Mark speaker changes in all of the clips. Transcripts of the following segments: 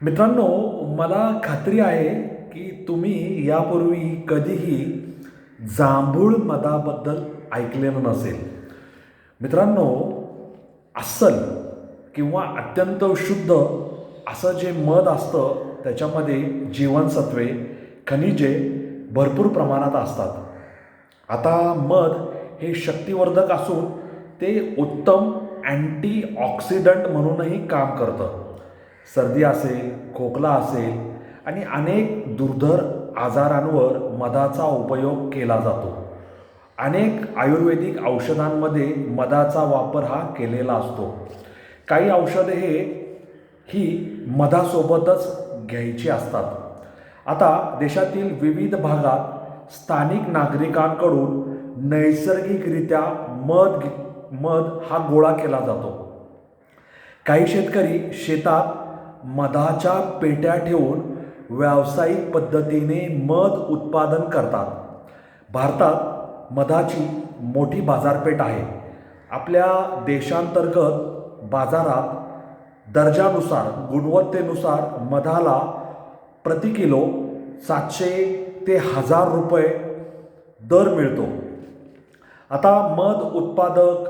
Speaker 1: मित्रांनो, मला खात्री आहे की तुम्ही यापूर्वी कधीही जांभूळ मधाबद्दल ऐकलेलं नसेल. मित्रांनो, अस्सल किंवा अत्यंत शुद्ध असं जे मध असतं त्याच्यामध्ये जीवनसत्वे, खनिजे भरपूर प्रमाणात असतात. आता मध हे शक्तिवर्धक असून ते उत्तम अँटीऑक्सिडंट म्हणूनही काम करतं. सर्दी असेल, खोकला असेल आणि अनेक दुर्धर आजारांवर मधाचा उपयोग केला जातो. अनेक आयुर्वेदिक औषधांमध्ये मधाचा वापर हा केलेला असतो. काही औषधे ही मधासोबतच घ्यायची असतात. आता देशातील विविध भागात स्थानिक नागरिकांकडून नैसर्गिकरित्या मध हा गोळा केला जातो. काही शेतकरी शेतात मधाच्या पेट्या ठेवून व्यावसायिक पद्धतीने मध उत्पादन करतात. भारतात मधाची मोठी बाजारपेठ आहे. आपल्या देशांतर्गत बाजारात दर्जानुसार, गुणवत्तेनुसार मधाला प्रति किलो 700 ते 1000 रुपये दर मिळतो. आता मध उत्पादक,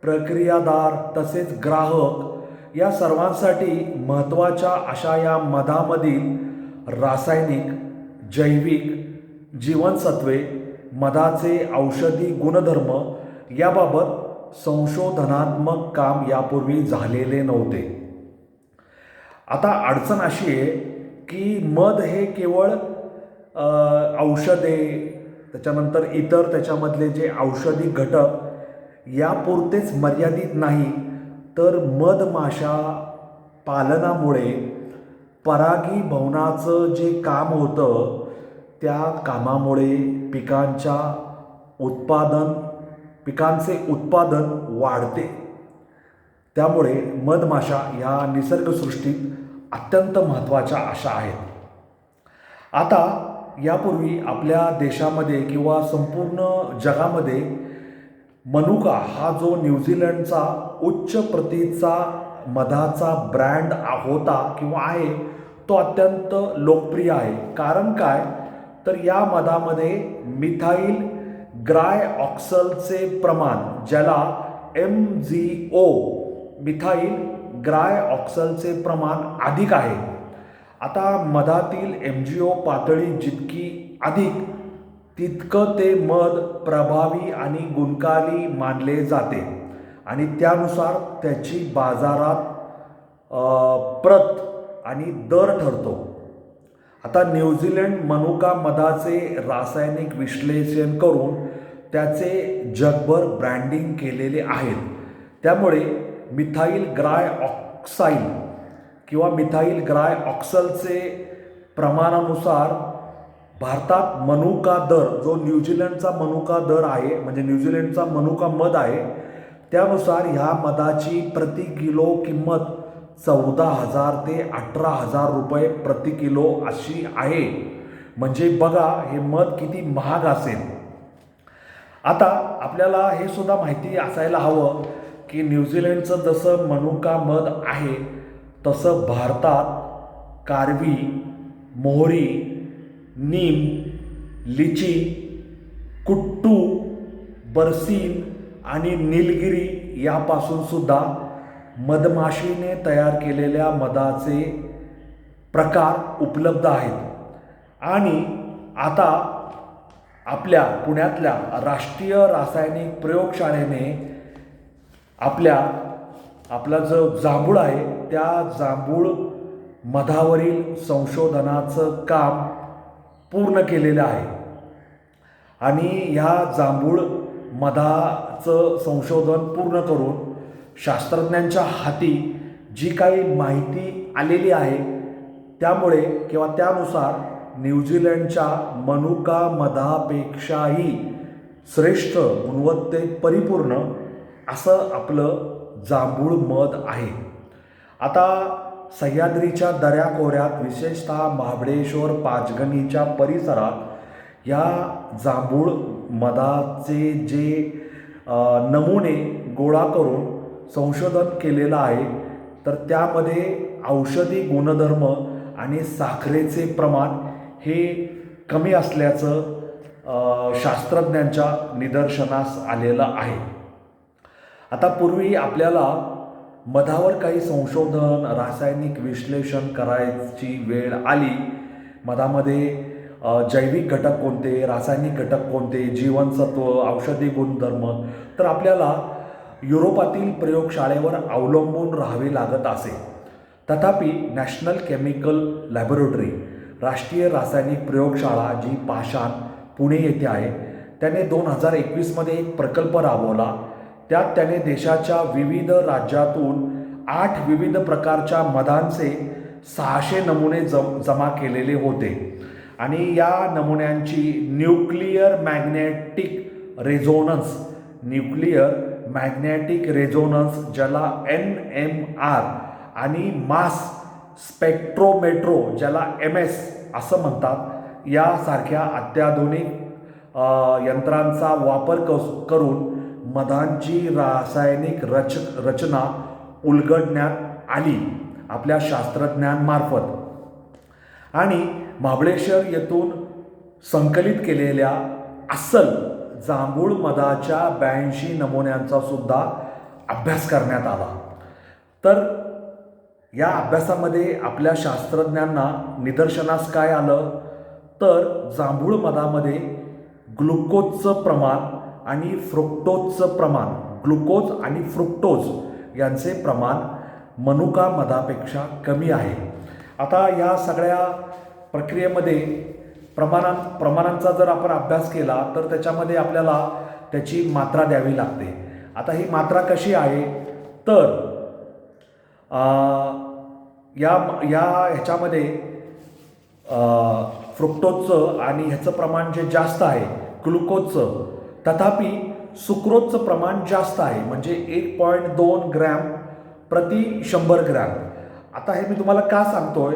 Speaker 1: प्रक्रियादार तसेच ग्राहक या सर्वांसाठी महत्त्वाच्या अशा या मधामधील रासायनिक, जैविक, जीवनसत्वे, मधाचे औषधी गुणधर्म याबाबत संशोधनात्मक काम यापूर्वी झालेले नव्हते. आता अडचण अशी आहे की मध हे केवळ औषधे, त्याच्यानंतर इतर त्याच्यामधले जे औषधी घटक यापुरतेच मर्यादित नाही, तर मधमाशा पालनामुळे परागीभवनाचं जे काम होतं त्या कामामुळे पिकांचे उत्पादन वाढते. त्यामुळे मधमाशा ह्या निसर्गसृष्टीत अत्यंत महत्त्वाच्या अशा आहेत. आता यापूर्वी आपल्या देशामध्ये किंवा संपूर्ण जगामध्ये मनुका हा जो न्यूझीलंडचा उच्च प्रतीचा मधाचा ब्रँड होता किंवा आहे, तो अत्यंत लोकप्रिय आहे. कारण काय, तर या मधामध्ये मिथाईल ग्लायऑक्सलचे प्रमाण, ज्याला MgO मिथाईल ग्लायऑक्सलचे प्रमाण अधिक आहे. आता मधातील MgO पातळी जितकी अधिक तितकं ते मध प्रभावी आणि गुणकारी मानले जाते आणि त्यानुसार त्याची बाजारात प्रत आणि दर ठरतो. आता न्यूझीलंड मनुका मधाचे रासायनिक विश्लेषण करून त्याचे जगभर ब्रँडिंग केलेले आहेत. त्यामुळे मिथाईल ग्लायऑक्साइल किंवा मिथाईल ग्लायऑक्सलचे प्रमाणानुसार भारतात मनुका दर, जो न्यूझीलंडचा मनुका दर आहे, म्हणजे न्यूझीलंडचा मनुका मध आहे, त्यानुसार ह्या मधाची प्रति किलो किंमत 14,000 ते 18,000 रुपये प्रति किलो अशी आहे. म्हणजे बघा हे मध किती महाग असेल. आता आपल्याला हे सुद्धा माहिती असायला हवं की न्यूझीलंडचं जसं मनुका मध आहे तसं भारतात कारवी, मोहरी, नीम, लिची, कुट्टू, बरसीन आणि निलगिरी यापासून सुद्धा मधमाशीने तयार केलेल्या मधाचे प्रकार उपलब्ध आहेत. आणि आता आपल्या पुण्यातल्या राष्ट्रीय रासायनिक प्रयोगशाळेने आपला जो जांभूळ आहे त्या जांभूळ मधावरील संशोधनाचं काम पूर्ण केलेलं आहे. आणि ह्या जांभूळ मधाचं संशोधन पूर्ण करून शास्त्रज्ञांच्या हाती जी काही माहिती आलेली आहे त्यामुळे किंवा त्यानुसार न्यूझीलंडच्या मनुका मधापेक्षाही श्रेष्ठ, गुणवत्तेत परिपूर्ण असं आपलं जांभूळ मध आहे. आता सह्याद्रीच्या दऱ्याखोऱ्यात, विशेषतः महाबळेश्वर, पाचगणीच्या परिसरात या जांभूळ मधाचे जे नमुने गोळा करून संशोधन केलेलं आहे, तर त्यामध्ये औषधी गुणधर्म आणि साखरेचे प्रमाण हे कमी असल्याचं शास्त्रज्ञांच्या निदर्शनास आलेलं आहे. आता पूर्वी आपल्याला मधावर काही संशोधन, रासायनिक विश्लेषण करायची वेळ आली. मधामध्ये जैविक घटक कोणते, रासायनिक घटक कोणते, जीवनसत्व, औषधी गुणधर्म, तर आपल्याला युरोपातील प्रयोगशाळेवर अवलंबून राहावे लागत असे. तथापि नॅशनल केमिकल लॅबोरेटरी, राष्ट्रीय रासायनिक प्रयोगशाळा, जी पाषाण पुणे येथे आहे, त्याने 2021मध्ये एक प्रकल्प राबवला. त्यात त्याने देशाच्या विविध राज्यातून 8 विविध प्रकारच्या मधांचे 600 नमुने जमा केलेले होते आणि या नमुन्यांची न्यूक्लिअर मॅग्नेटिक रेझोनन्स ज्याला NMR आणि मास स्पेक्ट्रोमेट्रो ज्याला MS असं म्हणतात, यासारख्या अत्याधुनिक यंत्रांचा वापर करून मधांची रासायनिक रचना उलगडण्यात आली आपल्या शास्त्रज्ञांमार्फत. आणि महाबळेश्वर येथून संकलित केलेल्या अस्सल जांभूळ मधाच्या 82 नमुन्यांचा सुद्धा अभ्यास करण्यात आला. तर या अभ्यासामध्ये आपल्या शास्त्रज्ञांना निदर्शनास काय आलं, तर जांभूळ मधामध्ये ग्लुकोजचं प्रमाण आणि फ्रुक्टोजचं प्रमाण, ग्लुकोज आणि फ्रुक्टोज यांचे प्रमाण मनुका मधापेक्षा कमी आहे. आता या सगळ्या प्रक्रियेमध्ये प्रमाणांचा जर आपण अभ्यास केला तर त्याच्यामध्ये आपल्याला त्याची मात्रा द्यावी लागते. आता ही मात्रा कशी आहे, तर ह्याच्यामध्ये फ्रुक्टोजचं आणि ह्याचं प्रमाण जे जास्त आहे ग्लुकोजचं, तथापि सुक्रोजचं प्रमाण जास्त आहे, म्हणजे 1.2 ग्रॅम प्रति 100 ग्रॅम. आता हे मी तुम्हाला का सांगतोय,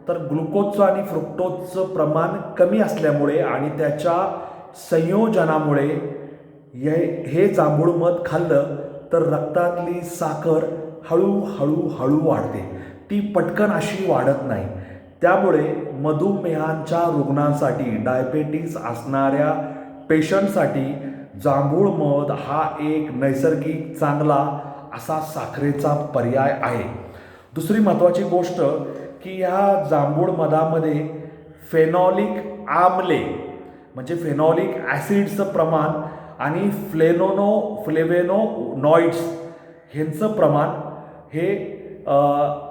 Speaker 1: तर ग्लुकोजचं आणि फ्रुक्टोजचं प्रमाण कमी असल्यामुळे आणि त्याच्या संयोजनामुळे हे जांभूळ मध खाल्लं तर रक्तातली साखर हळूहळू वाढते, ती पटकन अशी वाढत नाही. त्यामुळे मधुमेहांच्या रुग्णांसाठी, डायबेटीस असणाऱ्या पेशंटसाठी जांभूळ मध हा एक नैसर्गिक चांगला असा साखरेचा पर्याय आहे. दुसरी महत्त्वाची गोष्ट की ह्या जांभूळ मधामध्ये फेनॉलिक आम्ले म्हणजे फेनॉलिक ॲसिडचं प्रमाण आणि फ्लेवेनोनॉइड्स ह्यांचं प्रमाण हे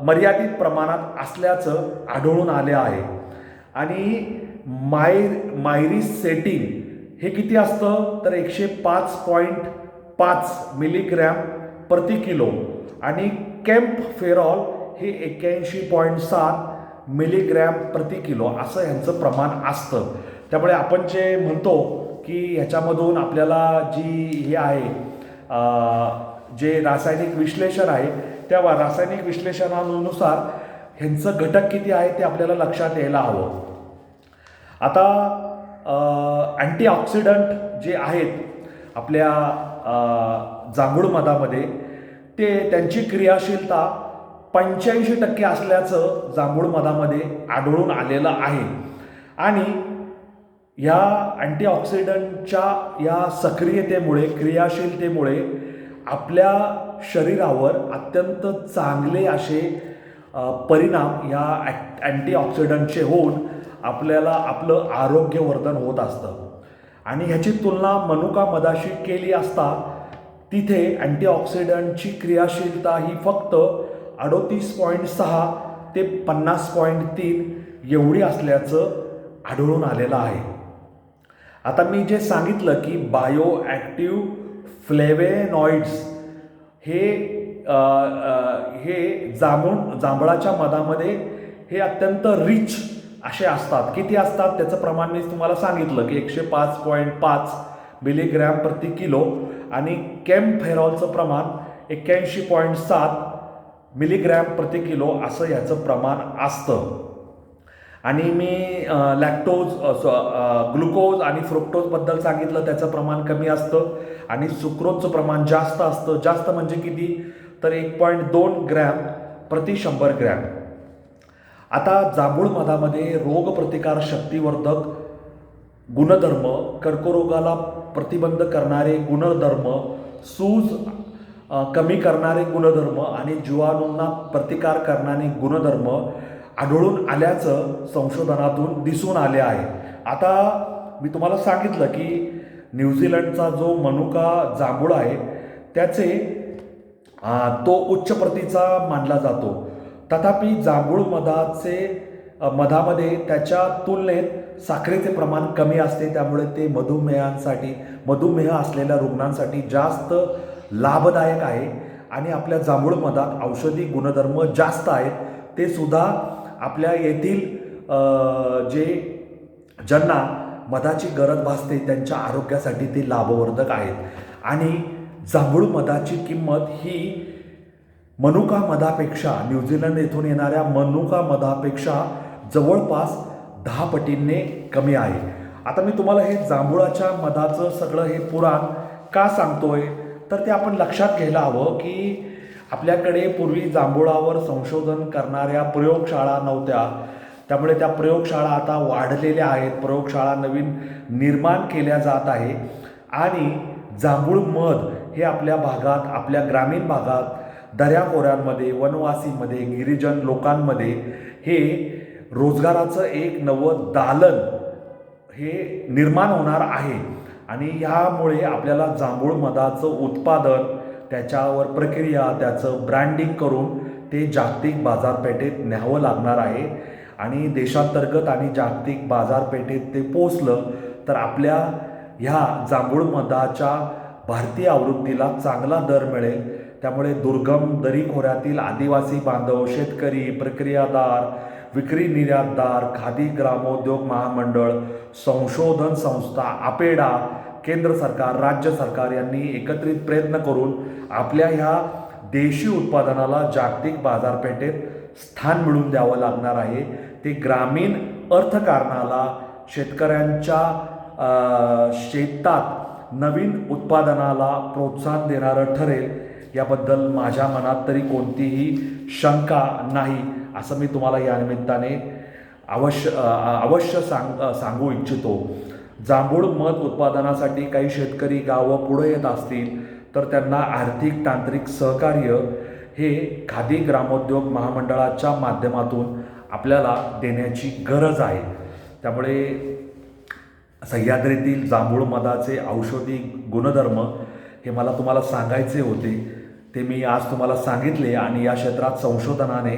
Speaker 1: मर्यादित प्रमाणात असल्याचं आढळून आले आहे. आणि मायरिसेटिन हे किती असतं, तर 105.5 मिलीग्रॅम प्रति किलो आणि कॅम्पफेरॉल हे 81.7 मिलीग्रॅम प्रति किलो असं ह्यांचं प्रमाण असतं. त्यामुळे आपण जे म्हणतो की ह्याच्यामधून आपल्याला जी हे आहे जे रासायनिक विश्लेषण आहे, त्या रासायनिक विश्लेषणानुसार ह्यांचं घटक किती आहे ते आपल्याला लक्षात यायला हवं. आता अँटीऑक्सिडंट जे आहेत आपल्या जांभूळ मधामध्ये, ते त्यांची क्रियाशीलता 85% असल्याचं जांभूळ मधामध्ये आढळून आलेलं आहे. आणि या अँटीऑक्सिडंटच्या या सक्रियतेमुळे, क्रियाशीलतेमुळे आपल्या शरीरावर अत्यंत चांगले असे परिणाम या अँटीऑक्सिडंटचे होऊन आपल्याला आपलं आरोग्यवर्धन होत असतं. आणि ह्याची तुलना मनुका मधाशी केली असता तिथे अँटीऑक्सिडंटची क्रियाशीलता ही फक्त 38.6 ते 50.3 एवढी असल्याचं आढळून आलेलं आहे. आता मी जे सांगितलं की बायो ॲक्टिव्ह फ्लेवेनॉइड्स हे जांभळाच्या मधामध्ये हे अत्यंत रिच असे असतात. किती असतात त्याचं प्रमाण मी तुम्हाला सांगितलं की 105.5 मिलीग्रॅम प्रति किलो आणि कॅम्पफेरॉलचं प्रमाण 81.7 मिलीग्रॅम प्रति किलो असं ह्याचं प्रमाण असतं. आणि मी ग्लुकोज आणि फ्रुक्टोजबद्दल सांगितलं, त्याचं प्रमाण कमी असतं आणि सुक्रोजचं प्रमाण जास्त असतं. जास्त म्हणजे किती, तर 1.2 ग्रॅम प्रति 100 ग्रॅम. आता जांभूळ मधामध्ये रोगप्रतिकार शक्तिवर्धक गुणधर्म, कर्करोगाला प्रतिबंध करणारे गुणधर्म, सूज कमी करणारे गुणधर्म आणि जीवाणूंना प्रतिकार करणारे गुणधर्म आढळून आल्याचं संशोधनातून दिसून आले आहे. आता मी तुम्हाला सांगितलं की न्यूझीलंडचा जो मनुका जांभूळ आहे त्याचे तो उच्च प्रतीचा मानला जातो. तथापि जांभूळ मधामध्ये त्याच्या तुलनेत साखरेचे प्रमाण कमी असते, त्यामुळे ते मधुमेह असलेल्या रुग्णांसाठी जास्त लाभदायक आहे. आणि आपल्या जांभूळ मधात औषधी गुणधर्म जास्त आहेत. ते सुद्धा आपल्या येथील जे ज्यांना मधाची गरज भासते त्यांच्या आरोग्यासाठी ते लाभवर्धक आहेत. आणि जांभूळ मधाची किंमत ही मनुका मधापेक्षा, न्यूझीलंड येथून येणाऱ्या मनुका मधापेक्षा जवळपास 10 पटींनी कमी आहे. आता मी तुम्हाला हे जांभूळाच्या मधाचं सगळं हे पुराण का सांगतोय तर ते आपण लक्षात घ्यायला हवं की आपल्याकडे पूर्वी जांभूळावर संशोधन करणाऱ्या प्रयोगशाळा नव्हत्या. त्यामुळे त्या प्रयोगशाळा आता वाढलेल्या आहेत, प्रयोगशाळा नवीन निर्माण केल्या जात आहे. आणि जांभूळ मध हे आपल्या भागात, आपल्या ग्रामीण भागात, दऱ्याखोऱ्यांमध्ये, वनवासीमध्ये, गिरिजन लोकांमध्ये हे रोजगाराचं एक नवं दालन हे निर्माण होणार आहे. आणि ह्यामुळे आपल्याला जांभूळ मधाचं उत्पादन, त्याच्यावर प्रक्रिया, त्याचं ब्रँडिंग करून ते जागतिक बाजारपेठेत न्यावं लागणार आहे. आणि देशांतर्गत आणि जागतिक बाजारपेठेत ते पोचलं तर आपल्या ह्या जांभूळ मधाच्या भारतीय आवृत्तीला चांगला दर मिळेल. त्यामुळे दुर्गम दरीखोऱ्यातील आदिवासी बांधव, शेतकरी, प्रक्रियादार, विक्री निर्यातदार, खादी ग्रामोद्योग महामंडळ, संशोधन संस्था, आपेडा, केंद्र सरकार, राज्य सरकार यांनी एकत्रित प्रयत्न करून आपल्या ह्या देशी उत्पादनाला जागतिक बाजारपेठेत स्थान मिळवून द्यावं लागणार आहे. ते ग्रामीण अर्थकारणाला, शेतकऱ्यांच्या शेतात नवीन उत्पादनाला प्रोत्साहन देणारं ठरेल, याबद्दल माझ्या मनात तरी कोणतीही शंका नाही, असं मी तुम्हाला या निमित्ताने अवश्य सांगू इच्छितो. जांभूळ मध उत्पादनासाठी काही शेतकरी गावं पुढे येत असतील तर त्यांना आर्थिक तांत्रिक सहकार्य हे खादी ग्रामोद्योग महामंडळाच्या माध्यमातून आपल्याला देण्याची गरज आहे. त्यामुळे सह्याद्रीतील जांभूळ मधाचे औषधी गुणधर्म हे मला तुम्हाला सांगायचे होते, ते मी आज तुम्हाला सांगितले. आणि या क्षेत्रात संशोधनाने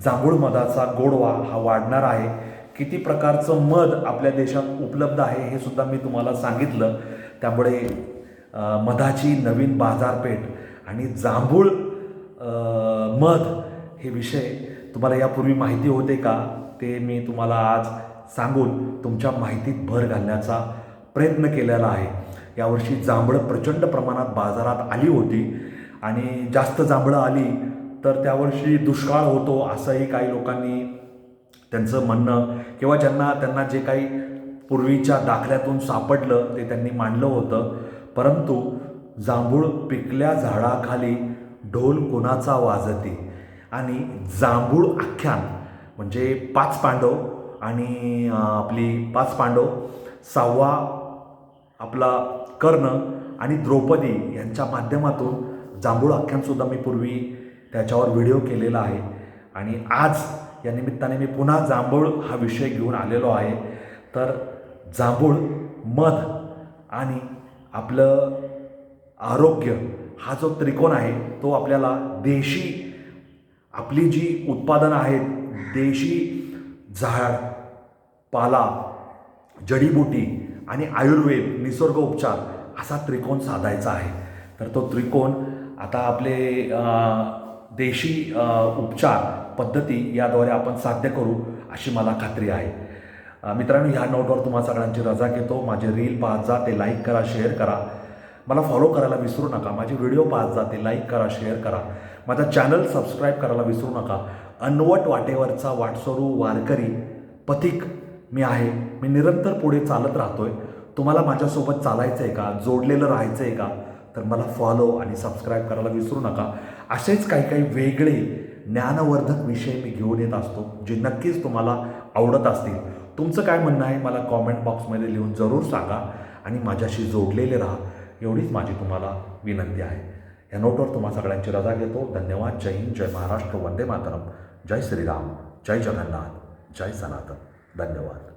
Speaker 1: जांभूळ मधाचा गोडवा हा वाढणार आहे. किती प्रकारचं मध आपल्या देशात उपलब्ध आहे हे सुद्धा मी तुम्हाला सांगितलं. त्यामुळे मधाची नवीन बाजारपेठ आणि जांभूळ मध हे विषय तुम्हाला यापूर्वी माहिती होते का, ते मी तुम्हाला आज सांगून तुमच्या माहितीत भर घालण्याचा प्रयत्न केलेला आहे. यावर्षी जांभळं प्रचंड प्रमाणात बाजारात आली होती आणि जास्त जांभळं आली तर त्यावर्षी दुष्काळ होतो असंही काही लोकांनी त्यांचं म्हणणं किंवा त्यांना जे काही पूर्वीच्या दाखल्यातून सापडलं ते त्यांनी मांडलं होतं. परंतु जांभूळ पिकल्या झाडाखाली ढोल कोणाचा वाजते आणि जांभूळ आख्यान म्हणजे 5 पांडव आणि आपली 5 पांडव, 6वा आपला कर्ण आणि द्रौपदी यांच्या माध्यमातून जांभूळ आख्यानसुद्धा मी पूर्वी त्याच्यावर व्हिडिओ केलेला आहे. आणि आज या निमित्ताने मी पुन्हा जांभूळ हा विषय घेऊन आलेलो आहे. तर जांभूळ मध आणि आपलं आरोग्य हा जो त्रिकोण आहे तो आपल्याला देशी, आपली जी उत्पादनं आहेत, देशी झाड, पाला, जडीबुटी आणि आयुर्वेद, निसर्गोपचार असा त्रिकोण साधायचा आहे. तर तो त्रिकोण आता आपले देशी उपचार पद्धती याद्वारे आपण साध्य करू अशी मला खात्री आहे. मित्रांनो, ह्या नोटवर तुम्हा सगळ्यांची रजा घेतो. माझे रील पाहत जा, ते लाईक करा, शेअर करा. मला फॉलो करायला विसरू नका. माझे व्हिडिओ पाहत जा, ते लाईक करा, शेअर करा. माझा चॅनल सबस्क्राईब करायला विसरू नका. अनवट वाटेवरचा वाटसरू वारकरी पथिक मी आहे. मी निरंतर पुढे चालत राहतोय. तुम्हाला माझ्यासोबत चालायचं आहे का, जोडलेलं राहायचं आहे का, तर मला फॉलो आणि सबस्क्राईब करायला विसरू नका. असेच काही वेगळे ज्ञानवर्धक विषय मी घेऊन येत असतो जे नक्कीच तुम्हाला आवडत असतील. तुमचं काय म्हणणं आहे मला कॉमेंट बॉक्समध्ये लिहून जरूर सांगा आणि माझ्याशी जोडलेले राहा, एवढीच माझी तुम्हाला विनंती आहे. या नोटवर तुम्हा सगळ्यांची रजा घेतो. धन्यवाद. जय हिंद, जय महाराष्ट्र, वंदे मातरम, जय श्रीराम, जय जगन्नाथ, जय सनातन. धन्यवाद.